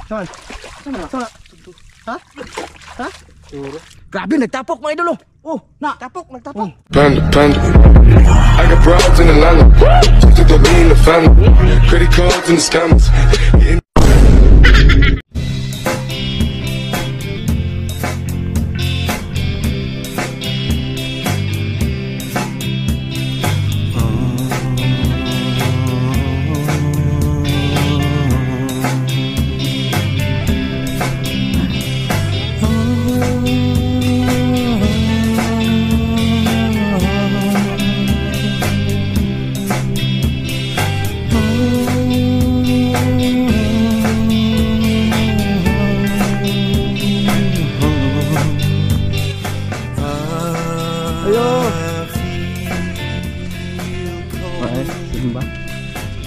Saan? Saan? Ha? Ha? Grabe, nagtapok mga idol. Oh, Tapok, nagtapok. Panda, panda. I got broads in Atlanta. Just to throw me in the family. Credit cards and the scammers.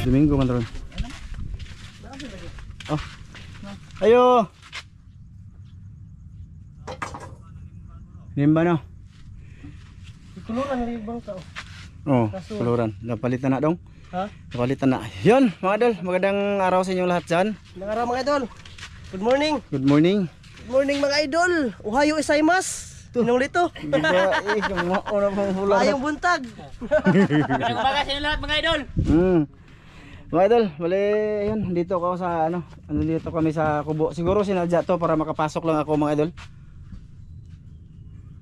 Domingo man ron. Oh. Ayo. Nimba na. Tuluran na yung bangka. Oh, tuluran. Napalitan na dong. Ha? Napalitan na. Yun, mga idol. Magandang araw sa inyong lahat dyan. Magandang araw mga idol. Good morning. Good morning. Good morning mga idol. Ohayo isaimas. Inong lito. Ayong buntag. Magandang umaga sa inyo lahat mga idol. Mga idol, bali yun, dito ako sa dito kami sa kubo. Siguro sinadya to para makapasok lang ako mga idol.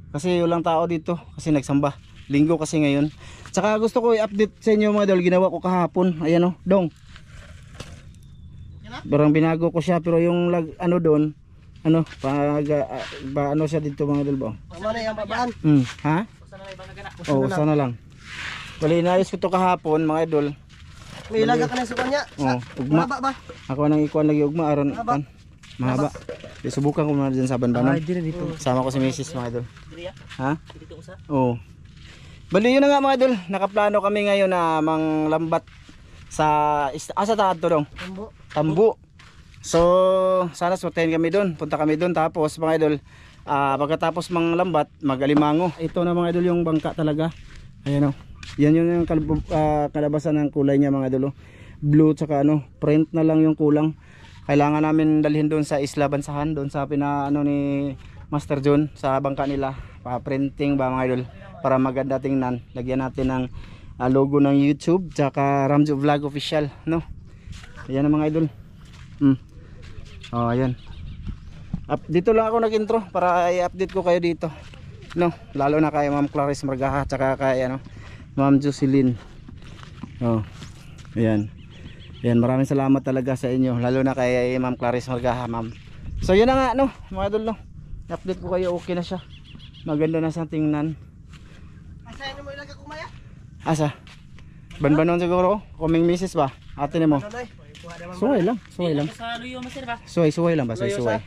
Kasi walang tao dito, kasi nagsamba. Linggo kasi ngayon. Tsaka gusto ko i-update sa inyo mga idol, ginawa ko kahapon. Ayan o, dong. Barang binago ko siya pero yung doon, ano siya dito mga idol ba? Tama na yung babaan. Ha? Oo, sana lang. Bali inayos ko to kahapon mga idol. May ilaga ka na sa kanya. Ugma. Mahaba ba? Ako nang ikuan lagi ugma aron kan. Mahaba. Subukan ko muna diyan sa banbanon. dito. Sama ko si Mrs. mga idol. Ha? Dito usa. Oo. Bali yun na nga mga idol, nakaplano kami ngayon na manglambat sa sa taad to dong. Tambo. So, sana sutahin kami doon. Punta kami doon tapos mga idol, pagkatapos manglambat, mag-alimango. Ito na mga idol yung bangka talaga. Ayan o. Yan yung kalabasan ng kulay niya mga idol. Blue tsaka print na lang yung kulang. Kailangan namin dalhin doon sa Isla Bansahan, doon sa ni Master John sa bangka nila. Pa-printing ba mga idol para maganda tingnan. Lagyan natin ng logo ng YouTube tsaka Ramjo Vlog Official, no. Ayan na mga idol. Oh, ayan. Dito lang ako nag-intro para i-update ko kayo dito. No, lalo na kay Ma'am Clarice Margaha tsaka kay Ma'am Jocelyn. Oh. Ayan. Ayan, maraming salamat talaga sa inyo, lalo na kay Ma'am Clarice Margaha, ma'am. So yun na nga mga idol i-update ko kayo, okay na siya. Maganda na siyang tingnan. Asa mo ilaga kumaya? Asa? Banbanon siguro, kuming misis ba? Ate ni mo. Suway lang. Sa luyo masir ba? Suway lang ba? Suway.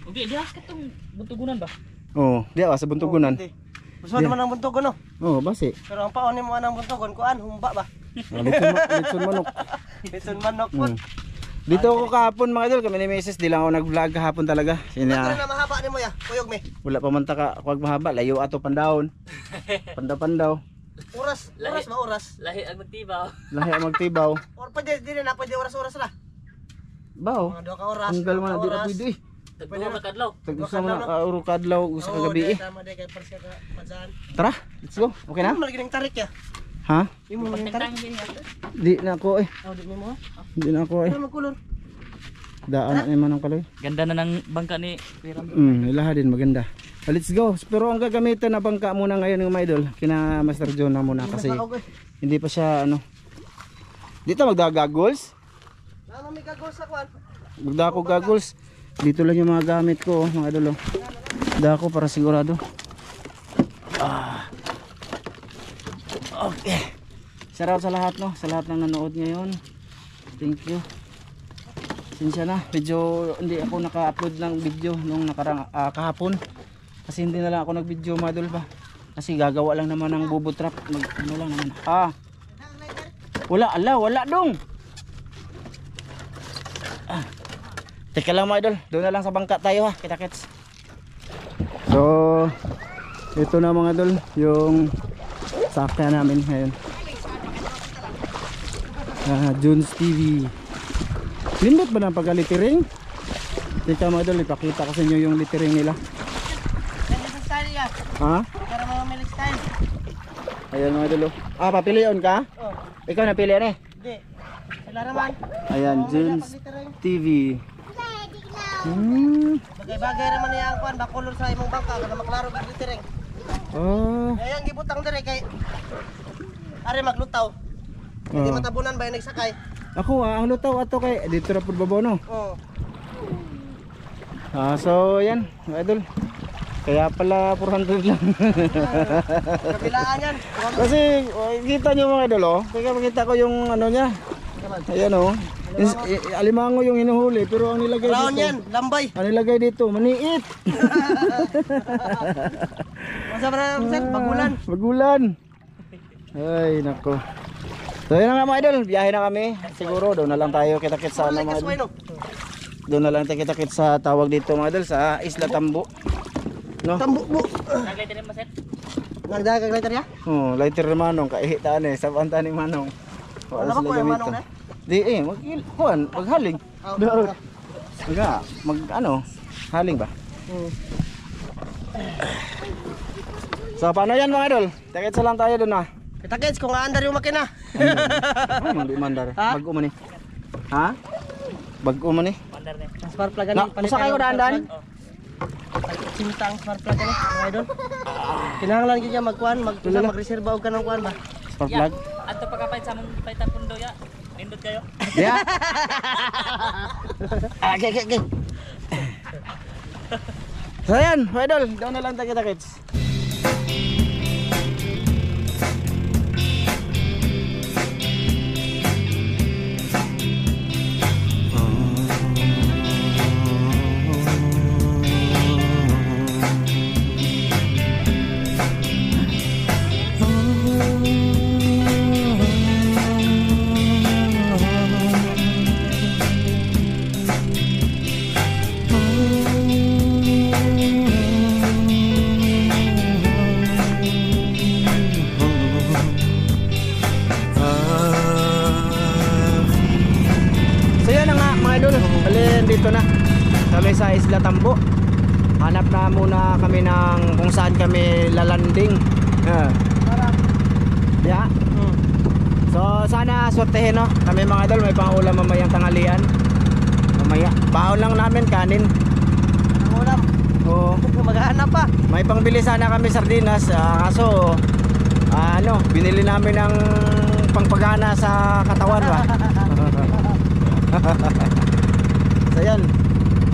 Ugi, diha katong buntugunan ba? Oo, diya sa buntugunan. Gusto naman ang buntogon no? Oo, basi. Pero ang paon mo anang buntogon kuan humba ba? Litson manok. Litson manok po. Dito ako kahapon mga idol, kami ni Mrs. Di lang ako nag-vlog kahapon talaga. Ano na mahaba ni mo ya? Kuyog me. Wala pa man taka kuwag mahaba, layo ato pandahon. Pandaw. Oras ba oras? Lahi ang magtibaw. Lahi ang magtibaw. Or pwede oras-oras na. Baw. Mga 2 ka oras. Tanggal man na di na pwede. Tagduha ka kadlaw. Tag-usa man na uro kadlaw, usa ka gabi. Tama day kay parsya ka pansaan. Tara, let's go. Okay na? Ano man tarik ya? Ha? Imo man tarik. Di na ako Oh, di mo. Di na ako Ano man kulor? Daan na naman ang kaloy. Ganda na ng bangka ni Piram. Ilaha din maganda. Let's go. Pero ang gagamitan na bangka muna ngayon ng mga idol, kina Master John na muna kasi hindi pa siya Dito magda-goggles. Ano may goggles sa kwan? Magdako goggles. Dito lang yung mga gamit ko, mga idol. Dako para sigurado. Okay. Shout out sa lahat sa lahat ng nanood ngayon. Thank you. Sinsya na, hindi ako naka-upload ng video nung kahapon. Kasi hindi na lang ako nag-video mga idol ba. Kasi gagawa lang naman ng bubo trap. Ano lang naman. Wala dong. Teka lang mga idol, doon na lang sa bangka tayo ha, kita-kits. So, ito na mga idol, yung sakya namin ngayon. Jones TV. Lindot ba ng pag-alitiring? Teka mga idol, ipakita ko sa inyo yung littering nila. Yan sa style ya. Ha? Para mga may style. Ayan mga idol. Ah, papilion ka? Oh, Ikaw napili eh. di. Sila raman. Ayan, Junes TV. Bagay-bagay raman niya ang kuan ba color sa imong bangka kana maklaro big littering. Oh. Kaya ang gibutang dire kay ari maglutaw. Hindi matabunan ba yung nagsakay? Ako ang lutaw ato kay dito ra pud babaw no. Oo. So yan, mga idol. Kaya pala 400 lang. Kabilaan yan. Kasi kita nyo mga idol oh. Kaya makita ko yung ano niya. Ayan oh. Alimango yung hinuhuli pero ang nilagay Brown dito. yan, lambay. Ang nilagay dito, maniit. Masa ba na sir? Bagulan. Bagulan. Ay nako. So yun na nga mga idol, biyahe na kami. Siguro doon na lang tayo kita-kit sa ano mga idol. Doon na lang tayo kita-kit sa tawag dito mga idol sa Isla Tambo. No? Tambuk. Naglay din mo set. Nagdagag lighter ya? Oh, lighter na manong kaihitaan eh, sa banta ni manong. Wala ba ko yung manong na? Di maghaling. Oo. Nga, ano, haling ba? So paano yan mga idol? Takit sa lang tayo doon ah. Kita-kits kung aandar yung makina. Ano di mandar? Ha? Bago man eh. Ha? Bago man eh. Mandar ni. Ang spark plug Na, ani. musa kayo daan-daan? Cinta ang spark plug ani, mga idol. Kinahanglan gyud niya magkuan, magreserba og kanang kuan ba. Spark plug? Ato pagkapait sa mong paitan pundo ya. Nindot kayo. Yeah. Okay. So yan, mga idol, doon na lang tayo kita-kits. Dito na kami sa Isla Tambo. Hanap na muna kami ng kung saan kami lalanding. Yeah. So sana sortehin no. Kami mga idol may pangulam mamayang tanghalian. Mamaya baon lang namin kanin. Ang ulam. Oo. Maghahanap pa. May pangbili sana kami sardinas kaso ano, binili namin ng pangpagana sa katawan ba. So yan.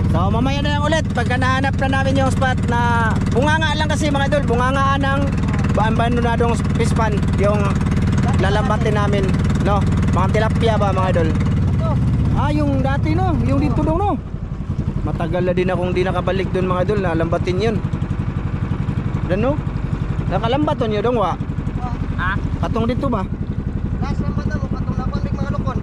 So mamaya na lang ulit pagka nahanap na namin yung spot na bunganga lang kasi mga idol, bungangaan ng abandonadong fish pond yung lalambatin namin, no? Mga tilapia ba mga idol? Yung dati no, yung dito daw no. Matagal na din akong di nakabalik doon mga idol, nalambatin yun. Ano? Nakalambat on yun dong wa? Ha? Patong dito ba? Last lambat mo patong na big mga lukon.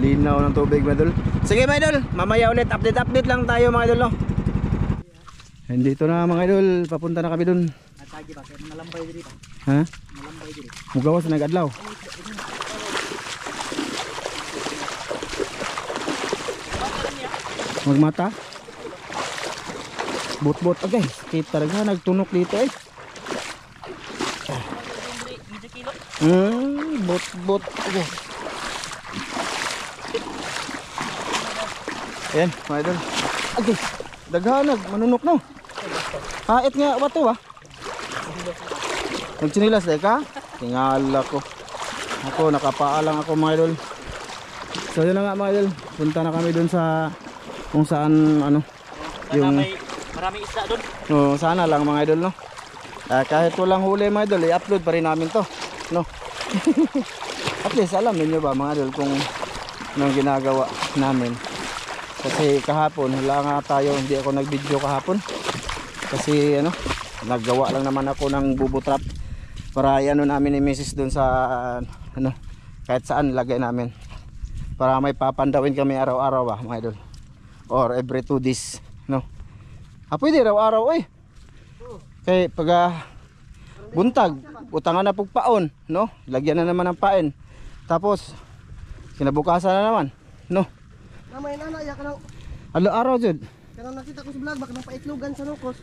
Linaw ng tubig mga idol. Sige mga idol, mamaya ulit update lang tayo mga idol no. Dito na mga idol, papunta na kami dun. Atagi ba kay malambay diri ba? Ha? Malambay diri. Mugawas na nag-adlaw. Magmata. Bot agay. Kita talaga nagtunok dito eh. Medyo kilo. Bot agay. Ayan, mga idol. Agay. Daghanag, manunok no. Hait nga bato ba? Nagchinilas dahil ka? Tingala ko. Ako, nakapaalang ako mga idol. So yun na nga mga idol. Punta na kami dun sa kung saan ano Sana may maraming isda doon. sana lang mga idol no. Kahit walang huli mga idol, i-upload pa rin namin to no. At least alam niyo ba mga idol kung anong ginagawa namin. Kasi kahapon wala nga tayo, hindi ako nag-video kahapon. Kasi ano, naggawa lang naman ako ng bubo trap para ano namin ni Mrs. doon sa ano, kahit saan lagay namin. Para may papandawin kami araw-araw ba mga idol. Or every 2 days no. Pwede araw-araw eh. Kaya pag buntag, utangan na pugpaon no. Lagyan na naman ng pain. Tapos kinabukasan na naman no. Namay nana ya kanang Araw jud. Kaya nakita ko sa vlog, baka nang paitlogan sa nukos.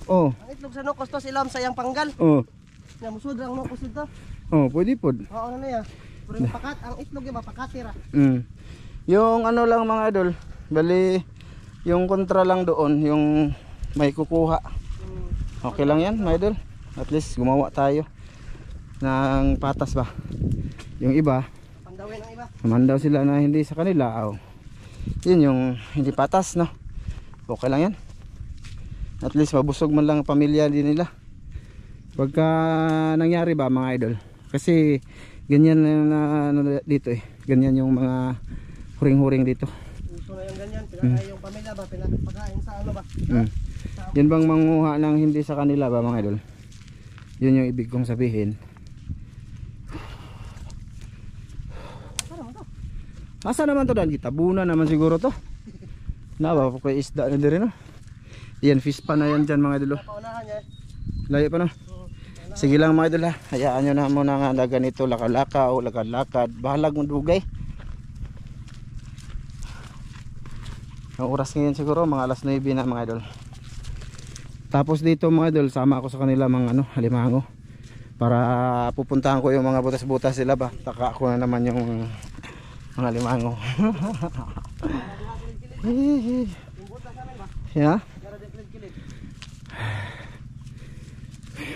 Oh. Ang itlog sa nukos to, silam sayang panggal. Oh. Nga musud ang nukos dito. Oh, pwede pod. Oo, ano na yan. Pero pakat, ang itlog yung mapakatira. Yung ano lang mga idol, bali yung kontra lang doon, yung may kukuha. Okay lang yan mga idol. At least gumawa tayo ng patas ba. Yung iba, Pandawin ang iba. naman daw sila na hindi sa kanila. Oh. Yun yung hindi patas, no? Okay lang yan. At least mabusog man lang ang pamilya din nila. Pagka nangyari ba mga idol, kasi ganyan na ano dito eh, ganyan yung mga huring-huring dito. Uso na yung ganyan, pinakain yung pamilya ba, pinapakain sa ano ba? Yan bang manguha ng hindi sa kanila ba mga idol? Yun yung ibig kong sabihin. Asa naman to dan? Tabunan naman siguro to. Nawa po kay isda na din no. Yan fish pa na yan dyan mga idol. Paunahan niya eh. Layo pa no. Sige lang mga idol ha. Hayaan nyo na muna nga ganito, lakad-lakaw, lakad-lakad. Bahalag mong dugay. Ang oras ngayon siguro mga alas 9 na mga idol. Tapos dito mga idol, sama ako sa kanila mga ano, halimango. Para pupuntahan ko yung mga butas-butas sila ba. Taka ko na naman yung mga halimango. Yeah.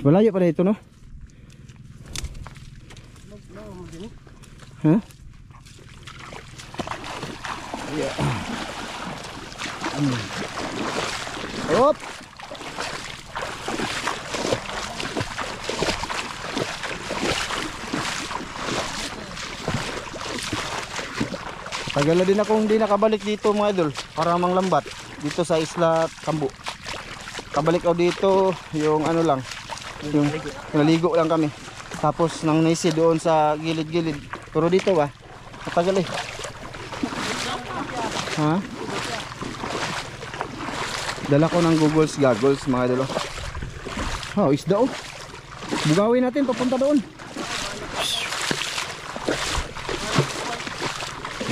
Malayo pala ito no? Huh? Yeah. Op. Tagal na din akong hindi nakabalik dito mga idol, para manglambat dito sa Isla Tambu. Kabalik ako dito yung ano lang, yung naligo lang kami. Tapos nang naisi doon sa gilid-gilid. Pero dito ba, matagal eh. Ha? Dala ko ng goggles mga idol. Oh, isda oh. Bugawin natin papunta doon.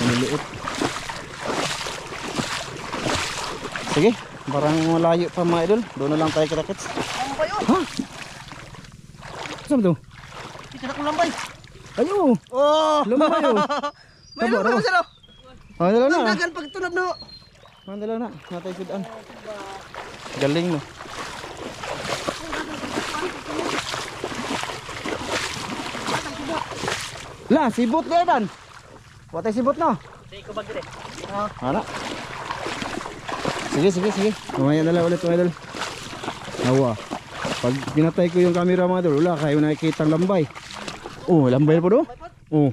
Maliliit. Sige, parang malayo pa mga idol. Doon na lang tayo kitakits. Lambay oh! Ha? Saan ba ito? Kita na kong lambay. Ayo! Oh! Lambay oh! May Tabo, lambay raw. mo sila. Oh, dalaw na. Ang dagan pag tunab na ho. Oh, dalaw na. Natay sudan. Galing no. La, sibot na yan. Watay sibot no. Sige ko ba dire? Ano? Sige. Mamaya na lang ulit mga idol. Nawa. Pag pinatay ko yung camera mga idol, wala kayo nakikita ang lambay. Oh, lambay po do? Oh.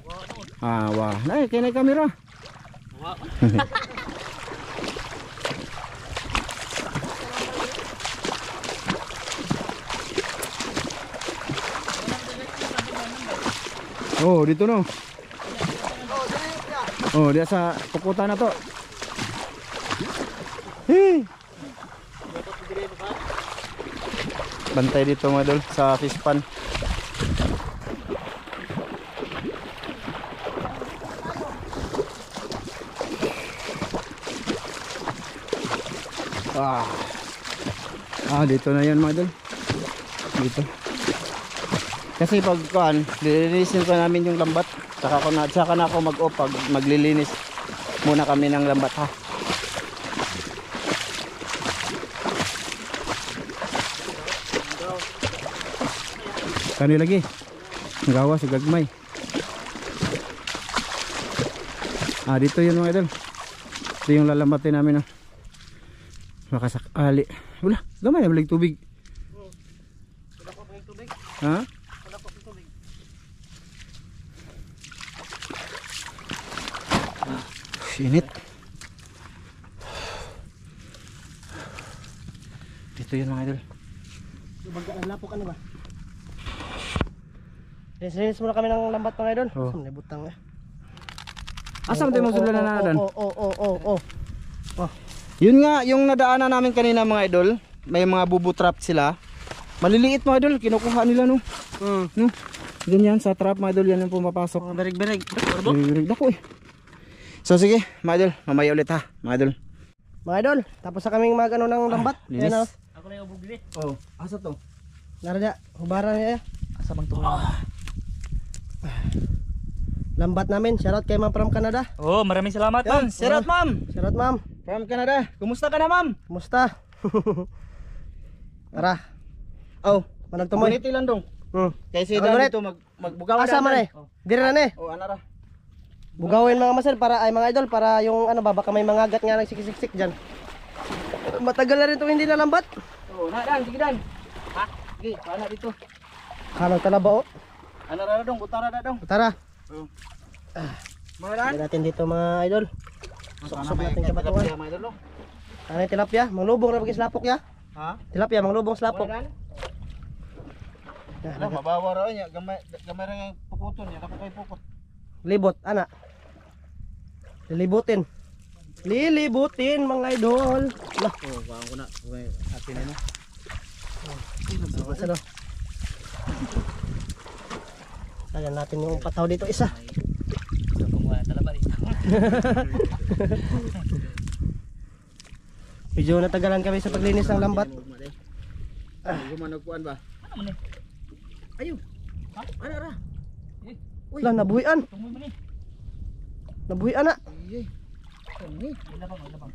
Ah, wah. Nay, kaya na yung camera. Wow. Oh, dito no. Oh, dia sa pukutan na to. Hey. Bantay dito mga idol sa fish pan. Dito na yan mga idol. Dito. Kasi pag kuan, lilinisin ko namin yung lambat. Saka na ako mag-off pag maglilinis muna kami ng lambat ha. Kani lagi. Ang gawas, gagmay. Dito yun mga idol. Ito yung lalambatin namin no. Makasakali. Wala, gamay na balik tubig. Wala ko pang tubig. Ha? Wala ko pang tubig. Init. Dito yun mga idol. Lapok ano ba? Linis muna kami ng lambat mga idol. Oh. May butang eh. Asa mo tayo masulan na nadan? Oh. Yun nga, yung nadaanan namin kanina mga idol, may mga bubu trap sila. Maliliit mga idol, kinukuha nila no. No? Ganyan sa trap mga idol, yan yung pumapasok. Berig. Berig dako eh. So sige mga idol, mamaya ulit ha mga idol. Mga idol, tapos na kaming mag ano ng lambat. linis. Yan, Ako na yung ubog dili. Oh, asa to? Narada, hubaran niya. Asa bang tuwa? Lambat namin. Shoutout kay Ma'am from Canada. Oh, maraming salamat, ma'am. Yan, shout out ma'am. Shoutout Ma'am. From Canada. Kumusta ka na ma'am? Kumusta? Tara. Oh, Managtumoy. Guniti lang dong. Kasi Ako daw gunit. dito magbugawan Asa man eh. Dire na eh. Oh, anara. Bugawin mga master para ay mga idol para yung ano ba baka may mga agat nga nagsiksik diyan. Matagal na rin 'tong hindi nalambat. Oh, na dan, sige dan. Ha? Sige, pana dito. Kanang talaba oh. Anara dong, butara na dong. Tara. Oh. Mga dan. Tignan natin dito mga idol. Sok-sok natin sa batuan. Mga idol, no? Ano yung tilapia? Manglubong na bagis lapok ya. Ha? Tilapia manglubong sa lapok. Mga dan. Ya, Ano, mabawa raw niya, gamay ra nga pukuton niya, ako kay pukot. libot ana. Lilibutin. Lilibutin mga idol. Lah, Oh, baka ko na. Okay, happy na no. ano? Lagyan natin yung pataw dito isa. So, kumuha na talaba dito. Medyo natagalan kami sa paglinis ng lambat. Gumanog kuan ba? Ano man eh? Ayo. Ha? Anara. Lah, nabuhian. Tunggu mo ni. Nabuhian na. Iya. Ini. Wala bang.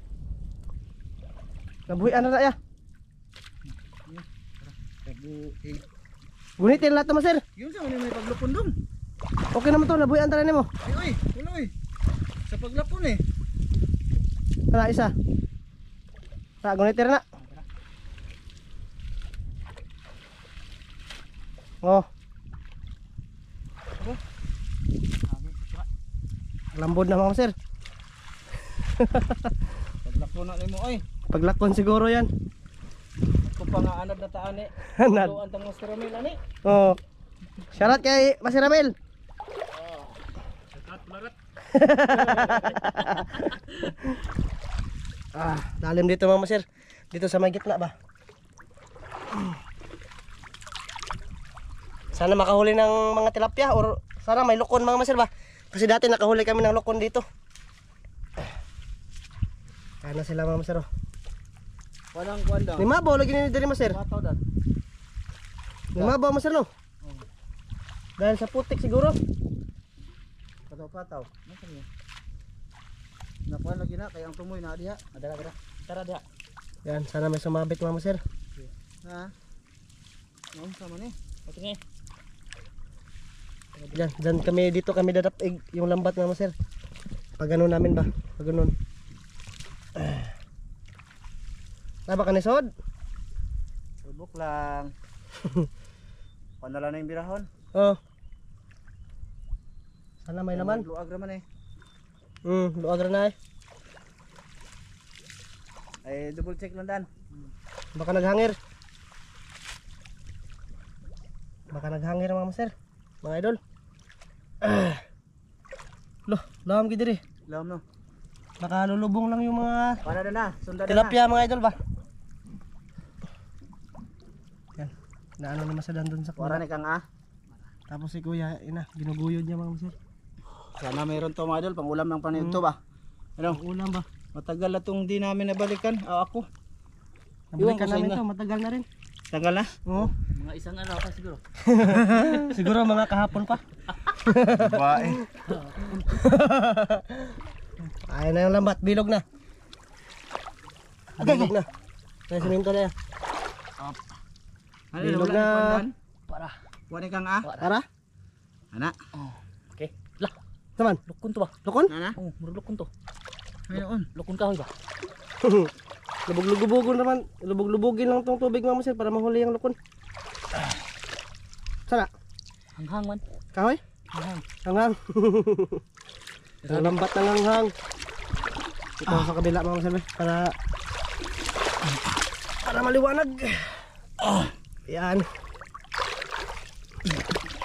Nabuhian na ya. Kabuhi. Gunitin lahat naman sir. Yun sa may paglupon dong. Okay naman to, nabuhian tara nimo. Ay, uloy. Sa paglapon eh. Tara isa. Tara gunitin na. Oh. Lambod na mga sir. Paglapon na nimo oy. Paglakon siguro yan. Kung pa nga anad na taan eh. Anad. Tuan tang Master Ramil ani. Oh. Shoutout kay Masir Ramil. Lalim dito mga sir. Dito sa may gitna ba? Sana makahuli ng mga tilapia or sana may lukon mga masir ba? Kasi dati nakahuli kami ng lukon dito. Kaya na sila mga masir oh. Wanang kuan daw. Lima ba lagi ni diri masir? Pataw dan. Lima ba masir no? Dahil sa putik siguro. Pataw. Nasa niya? Nakuan lagi na kay ang tumoy na diha. Adara. Tara dia. Yan, sana may sumabit mga masir. Ha? Ngayon sama ni. Oke ni. Diyan kami dito kami dadapig yung lambat mga masir. Pag ano namin ba? Pag ganun. Naba ka nisod? Subok lang. Panala na yung birahon. Oh. Sana may laman. Luag raman eh. Luag na eh. Ay double check lang dan. Baka naghangir. Baka naghangir mga masir. Mga idol. Loh, laham gid diri. Lam no. Baka lulubong lang yung mga Para na. Sundan na. tilapia mga idol ba? Yan. Naano ni masadan dun sa Wara kuha. ni kang ah. Tapos si kuya, ina, ginuguyod niya mga masir. Sana mayroon to mga idol, pang ulam ng panito ba? Ano? Ulam ba? Matagal na itong di namin nabalikan. Ako. Nabalikan Iwan ko sa namin inyo. to, matagal na rin. Tagal na? Oo. Mga isang araw pa siguro. Siguro mga kahapon pa. Bae. Ayun na yung lambat, bilog na. Bilog na. May siminto na yan. Bilog na. Para. Wani kang ah. Tara. Ana. Oke. Lah, Naman, lukun to ba? lukon? Ana. Oh, murag lukun to. Ayun. Lukun kahoy ba? Lubog-lubugon naman. Lubog-lubugin lang tong tubig mga masir para mahuli yung lukon. Sana. Hanghang man. Kahoy? Hanghang. Hanghang. Ang lambat ng hanghang. Ito sa kabila mga masir para maliwanag. Yan.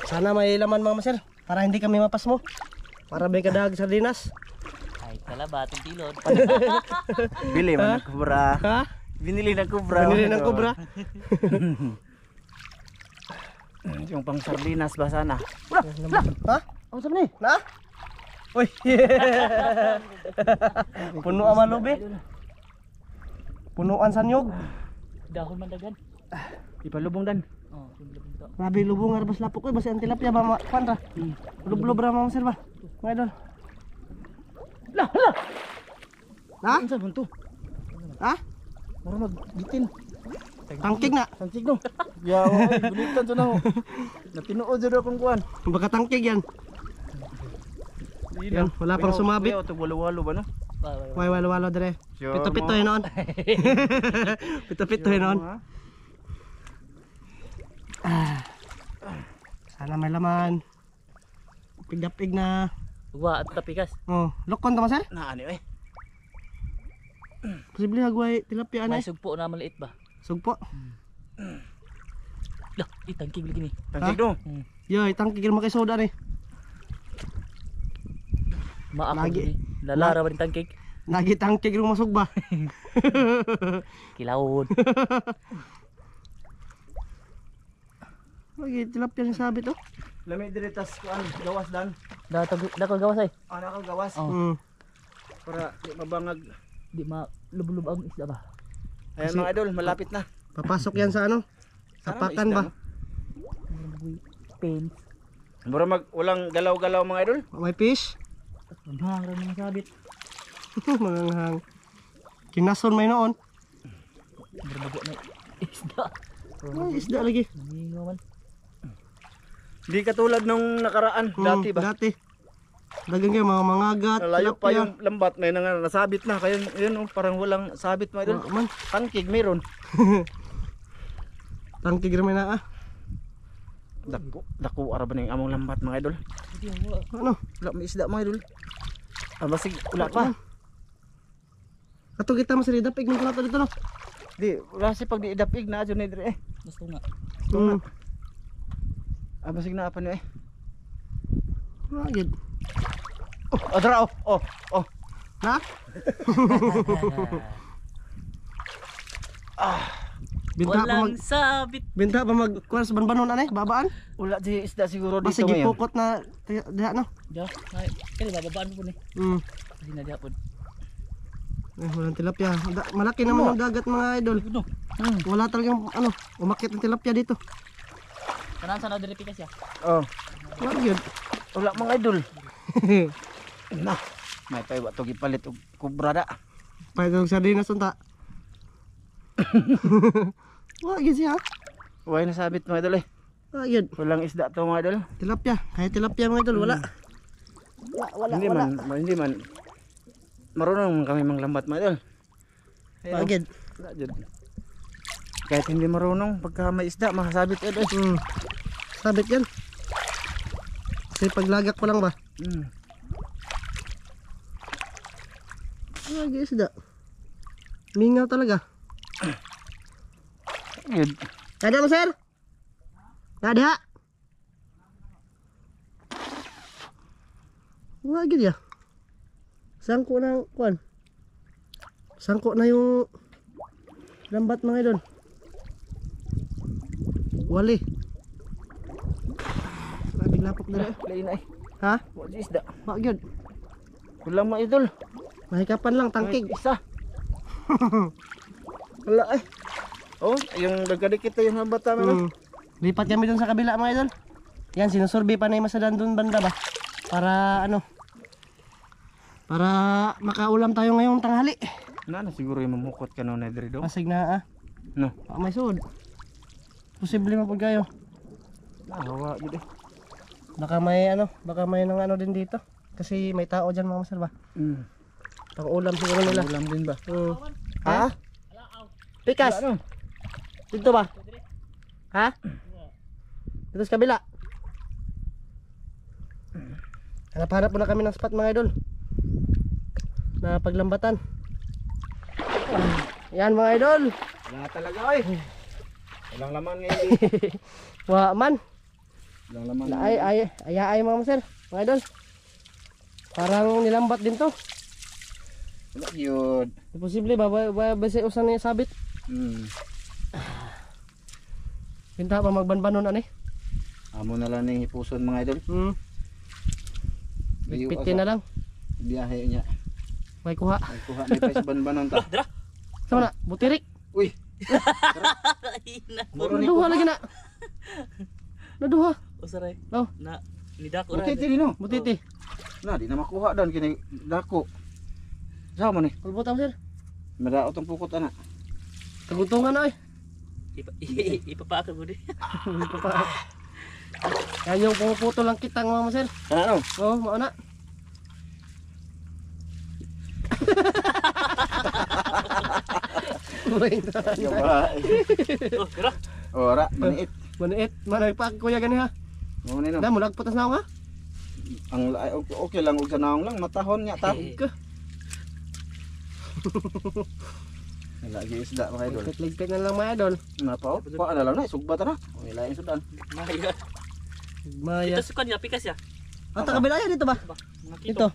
Sana may laman mga masir para hindi kami mapas mo. Para may kadag sardinas. Ay, talaba atong tilod. Bili man ng kubra. Ha? Binili ng kubra. Binili ng kubra. Yung pang sardinas ba sana? Ha? Ang sabi ni? Na? Uy. Puno ang malubi. Punuan sa nyog. Dahon man dagan. Ipalubong dan. Oh, lubong to. Grabe lubong nga bas lapok ko basi ang tilapia ba kuan ra. Lublob ra mga sir ba. Mga idol. Lah, lah. Ha? Unsa man to? Ha? Mura magbitin. Tangkig na. Tangkig no. Ya, oy, bulitan to na. Natinuod jud akong kuan. Baka tangkig yan. Yan, wala pang sumabit. Ito walo-walo ba no? Way walo dire. Sure Pito-pito mo. yun noon. Pito-pito yun noon. Sana may laman. Pigdapig na. Wa at tapikas. Oh, lokon to masal? Na ani eh. Posible hagway tilapia May anay. sugpo na maliit ba? Sugpo. Lah, itangkig lagi ni. Tangkig no. Yoy, tangkig mo kay soda ni. Maako Lagi. ni. Lalara ba din tangkig? Nagi tangkig ro masug ba? Kilawon. Lagi tilapia ni sabit oh. Lami diri tas kuan gawas dan. Dako gawas ay. Ana ka gawas Oh. para di mabangag. Di ma lublob ang isda ba? Ayan mga idol, malapit na. Papasok yan sa ano? Sana Tapakan may isda, ba? no? Pain. Mura walang galaw-galaw mga idol. May fish? Ang hangran ng sabit. Manganghang. Kinason may noon. Berbago na isda. Ay, isda lagi. Ningo man. Di katulad nung nakaraan dati ba? Dati. Dagang kayo mga mangagat. Layo pa tilapia. yung lambat, may nasabit na. Kaya yun, oh, parang walang sabit mga idol. Wala man. Tangkig meron. Tangkig rin na ah. Dako ara ba ning among lambat mga idol? Ano? Wala may isda mga idol. Basig wala pa. Ato kita mas ridap ignon plato dito no. Di wala si pag di idapig na adyo ni dire eh. Gusto nga. Basig na apa ni eh. Agad. Oh, adra oh. Oh. Na? Binta pa Walang mag sabit. binta pa mag kuan sa banbanon anay, babaan. Wala di isda siguro Basta dito ngayon. gipukot na diha no. Ja, ay, kani bababaan mo po ni. Hindi na diapon. Walang tilapia. Malaki naman ang dagat mga idol. No. Wala talagang ano, umakyat ng tilapia dito. Kanan sana diri pikas ya. Oh. Agad. Wala mga idol. Na. May pay wa to gipalit og kubra da. Pagod sa dinas unta. Wag siya. Way nasabit mga idol eh. Agad. Walang isda to mga idol. Tilapia, kahit tilapia mga idol wala. Wala. Hindi man. Marunong kami manglambat mga idol. Ayun, oh. Agad. Wala dyan. Kahit hindi marunong, pagka may isda, makasabit idol. Sabit yan. Kasi paglagak pa lang ba? Lagi isda. Mingaw talaga. Good. Ada mo sir? Ada. Lagi dia. Sangko na kuan. Sangko na yung lambat mga idol. Wali. Sabing lapok na. Lain ay. Ha? Wala isda. Wag yun. Wala mga idol. Mahikapan lang tangkig. Kahit isa. Wala eh. Oh, yung nagkadikit na yung hambata mo. Lipat kami dun sa kabila mga idol. Yan, sinusurvey pa na yung masadan dun banda ba? Para ano? Para makaulam tayo ngayong tanghali. Na siguro yung mamukot ka noon na diri do. Masig na ah. No. May sud. Posible mapag kayo. Hawa gid eh. Baka may nang ano din dito. Kasi may tao diyan mga masal ba? Pang-ulam siguro nila. Ulam din ba? Ha? Pikas. Ano? Dito ba? Ha? Dito sa kabila. Hanap-hanap muna kami ng spot mga idol. Na paglambatan. Yan mga idol. Wala talaga oy. Walang laman ngayon eh. Wa man. Walang laman. Ay mga masal. Mga idol. Parang nilambat din to. Wala yun. Posible ba basi usan ni sabit? Pinta ba magbanbanon ani? Amo na lang ning hipuson mga idol. Pitin na lang. Biyahe niya. May kuha. Ay kuha ni pes banbanon ta. Dra. Sama na, butirik. Uy. Naduha lagi na. Naduha. Usaray. Oh, Na nidako ra. Butiti no. butiti. Na di na makuha dan kini dako. Sama ni. Kulbot mo sir. Madaot ang pukot ana. Tagutungan na Ipapaakal mo di. Yan yung pumuputo lang kitang mga sir. Ano? Oh, mauna. Yung ba? Oh, tira. Ora, maniit. Maniit, managpak kuya gani ha. Mo ni no. Na mulag putas na ako ha. Ang okay lang ug sanahon lang matahon nya ta. Lagi isda mga idol. Ligpit na lang mga idol. Napa pa na lang na sugba ta na. Ang ilaing sudan. Maya. Maya. Ito sukan niya pikas ya. At kabila yan dito ba? Mga kito. Dito.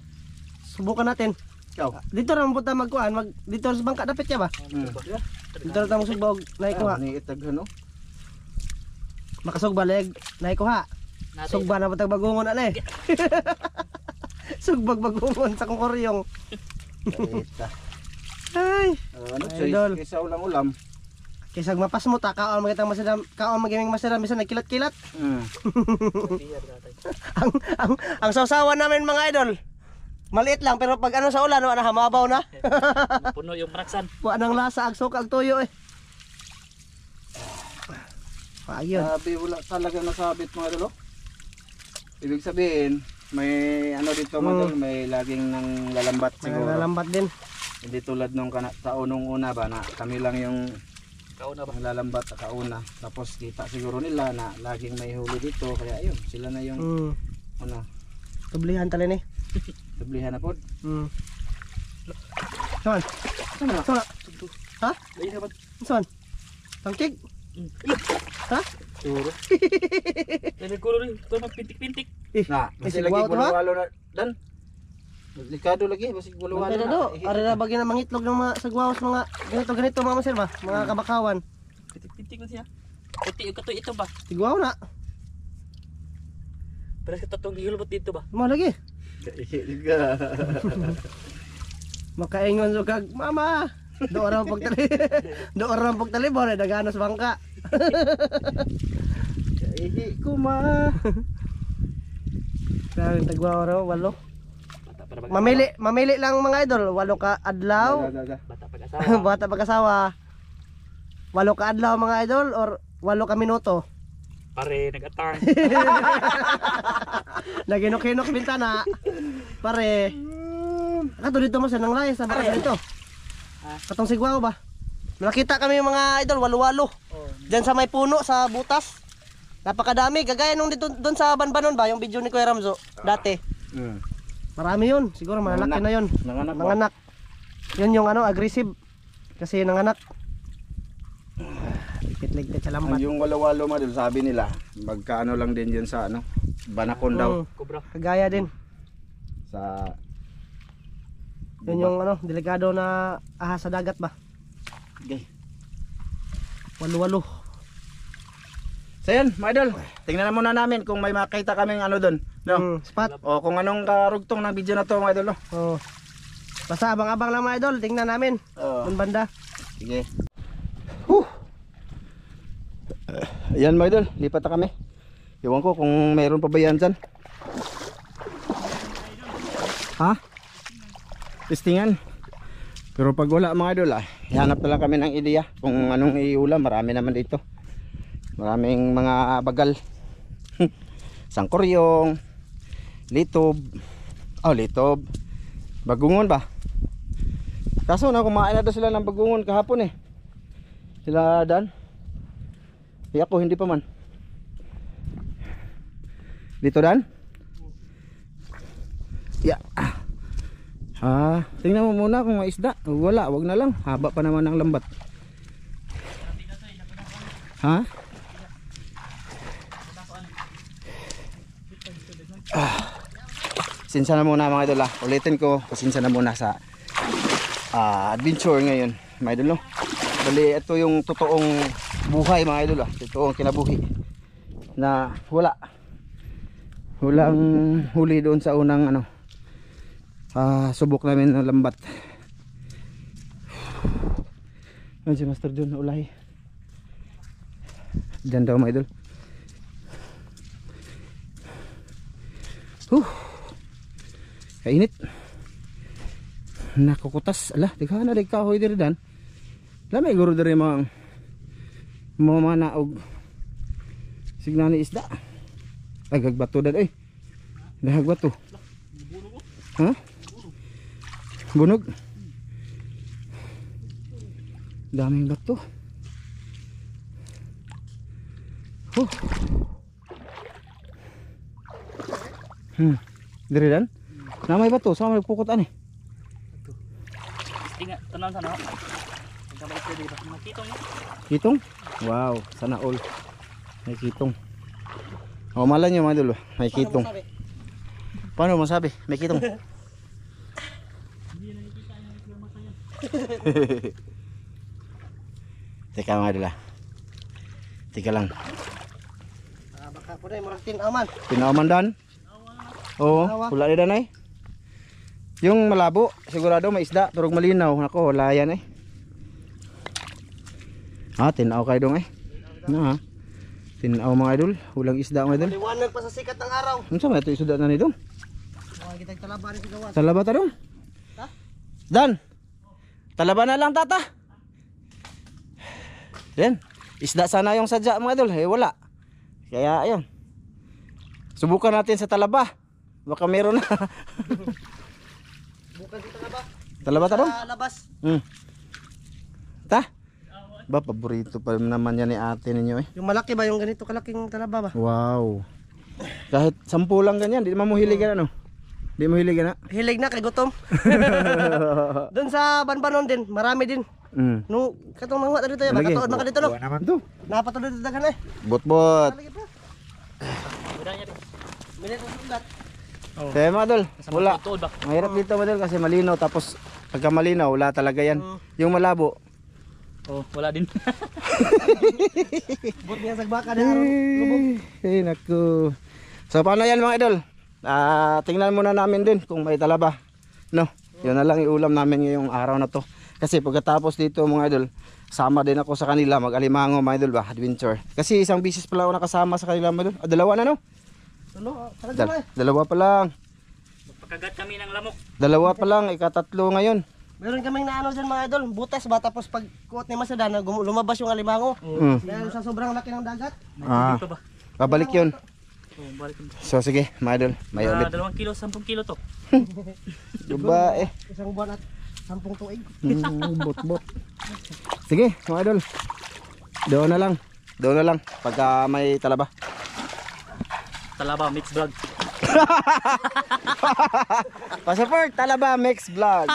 Subukan natin. Ikaw. Dito ra mo punta magkuan, dito sa bangka dapit ya ba? Dito ra ta mo sugbog, naikuha. Ni itag ano? Makasugba leg, naikuha. Sugba na batag bagungon ana eh. Sugbag bagungon sa kukuryong. Ita. Ay, Ano Idol. sa ulam-ulam. kisag mapas mo ta kaon magitang masadam, kaon magiming masadam bisan nagkilat-kilat. Ang sausawan namin mga idol. Maliit lang pero pag ano sa ulan, ano hamabaw na. Puno yung praksan. Wa nang lasa ag suka ag tuyo eh. Ayun. Sabi wala talaga nasabit mga idol. Ibig sabihin, may ano dito mga idol, may laging nang lalambat siguro. Lambat din. Hindi tulad nung taon nung una ba na kami lang yung Kauna ba? ang lalambat sa kauna. Tapos kita siguro nila na laging may huli dito kaya ayun, sila na yung ano, Tublihan talin eh. tublihan na pod. Saan? Saan? Ha? Dai naman. Saan? Tangkig? Ha? Siguro. Dai kulo rin. Ito magpintik-pintik. Na, Kasi kasi lagi wow to, ha? walo na dan. Delikado lagi, basi walo Wala do. Ari na bagay na mangitlog ng mga sagwaos mga ganito mga sir ba? Mga kabakawan. Pintik-pintik na siya. Puti yung katoy ito ba? Tigwaw na. Pero sa tatong gihulbot dito ba? Mo lagi. Makaingon so kag mama. Do orang pagtali. Do orang pagtali bo na dagano sa bangka. Ihi ko ma. Grabe tagwaw raw walo. Bata para mag Mamili lang mga idol, 8 ka adlaw. Bata pag-asawa. Bata pag-asawa. 8 ka adlaw mga idol or 8 ka minuto. Pare nag-atarn. Naginok-hinok bintana. Pare. Kato dito mo sa nang layas sa bakas dito. Katong sigwaw ba? Nakita kami mga idol, walo-walo. Diyan sa may puno sa butas. Napakadami, kagaya nung dito doon sa Banbanon ba, yung video ni Kuya Ramzo dati. Marami 'yun, siguro malalaki na 'yun. Nanganak. 'Yun yung ano, aggressive. Kasi nanganak. Ligpit sa lambat. Yung walo-walo madul sabi nila, magkaano lang din yun sa ano, Banakon daw Cobra. Kagaya din. sa Yun yung ano, delikado na ahas sa dagat ba? Okay. Walo-walo. So yun, mga idol, tingnan muna namin kung may makita kaming ano doon, no? Spot. O kung anong karugtong ng video na to mga idol, no? Oh. Basta abang-abang lang mga idol, tingnan namin. Doon banda. Sige. Ayan mga idol, lipat na kami. Iwan ko kung mayroon pa ba yan dyan. Ha? Testingan. Pero pag wala mga idol, ihanap na lang kami ng ideya kung anong iulam. Marami naman dito. Maraming mga bagal. Sangkoryong, litob. Oh, litob. Bagungon ba? Kaso na kumain na daw sila ng bagungon kahapon eh. Sila Dan. Ako hindi pa man. Dito Dan? Ya. Tingnan mo muna kung may isda. Wala, wag na lang. Haba pa naman ang lambat. Ha? Pasensya na muna mga idol. Ulitin ko, pasensya na muna sa adventure ngayon mga idol, no? Bali ito yung totoong buhay mga idol, totoong kinabuhi na walang huli doon sa unang ano, subok namin ng lambat. Ayun si Master John na ulahi. Diyan daw mga idol. Kainit. Nakukutas. Ala, tigha na rin kahoy diri dan. Lamay guro diri mga naog. Signani isda. Agagbato dan. Ay, nahagbato. Ha? Bunog. Daming bato. Diri dan. Namay bato, sama nagpukot ani. Tingnan, tanan sana. Pagkabalik ko dito, makitong no. Kitong? Wow, sana all. May kitong. O malan nyo mga idol, may kitong. Paano masabi? May kitong. Teka mga idol ah. Teka lang. Baka po na yung maratin aman. Pinauman dan? Oo, wala ni danay. Yung malabo, sigurado may isda, turog malinaw. Nako, wala yan eh. Tinaw kayo dong eh. Na ha. Tinaw mga idol, walang isda mga idol. Liwanag pa sa sikat ng araw. Ano sa mga ito isuda na ni dong? Mga kitang talaba rin si gawas. Talaba ta dong? Ha? Dan! Talaba na lang tata. Yan. Isda sana yung sadya mga idol. Eh wala. Kaya ayun. Subukan natin sa talaba. Baka meron na. Bukan si talaba. Talaba ta dong? Sa labas. Ta? Ba, paborito pa naman yan ni ate ninyo eh. Yung malaki ba? Yung ganito kalaking talaba ba? Wow. Kahit 10 lang ganyan, di naman mo hiligan ano? Di mo hiligan na? Hilig na kay gutom. Doon sa Banbanon din, marami din. No, katong nangwa dito ya, Lagi. katuod na ka dito no. Wala naman to. Napatulod dito dagan eh. Bot-bot. Lagi pa. Wala niya rin. Minit ang sugat. Kaya mga dol, wala. Tuod ba? Mahirap dito mga dol kasi malinaw. Tapos pagka malinaw, wala talaga yan. Yung malabo. Oh, wala din. Bot niya sa baka na aron lubog. Ay naku. So paano yan mga idol? Tingnan muna namin din kung may talaba. No, yun na lang iulam namin ngayong araw na to. Kasi pagkatapos dito mga idol, sama din ako sa kanila mag-alimango mga idol ba, adventure. Kasi isang bisis pala ako nakasama sa kanila mga idol. Dalawa na no? Talaga na eh. Dalawa pa lang. Pagkagat kami ng lamok. Dalawa pa lang, ikatatlo ngayon. Meron kaming naano dyan mga idol, butas ba tapos pag kuot ni Masada na lumabas yung alimango. Dahil sa sobrang laki ng dagat. Dito ba? Babalik yun. Oh, balik yun. So sige mga idol, may ulit. 2 kilo, 10 kilo to. Diba eh. Isang buwan at 10 tuig. Bot-bot. Sige mga idol. Doon na lang. Doon na lang pagka may talaba. Talaba mix vlog. Pa-support Talaba Mix Vlog.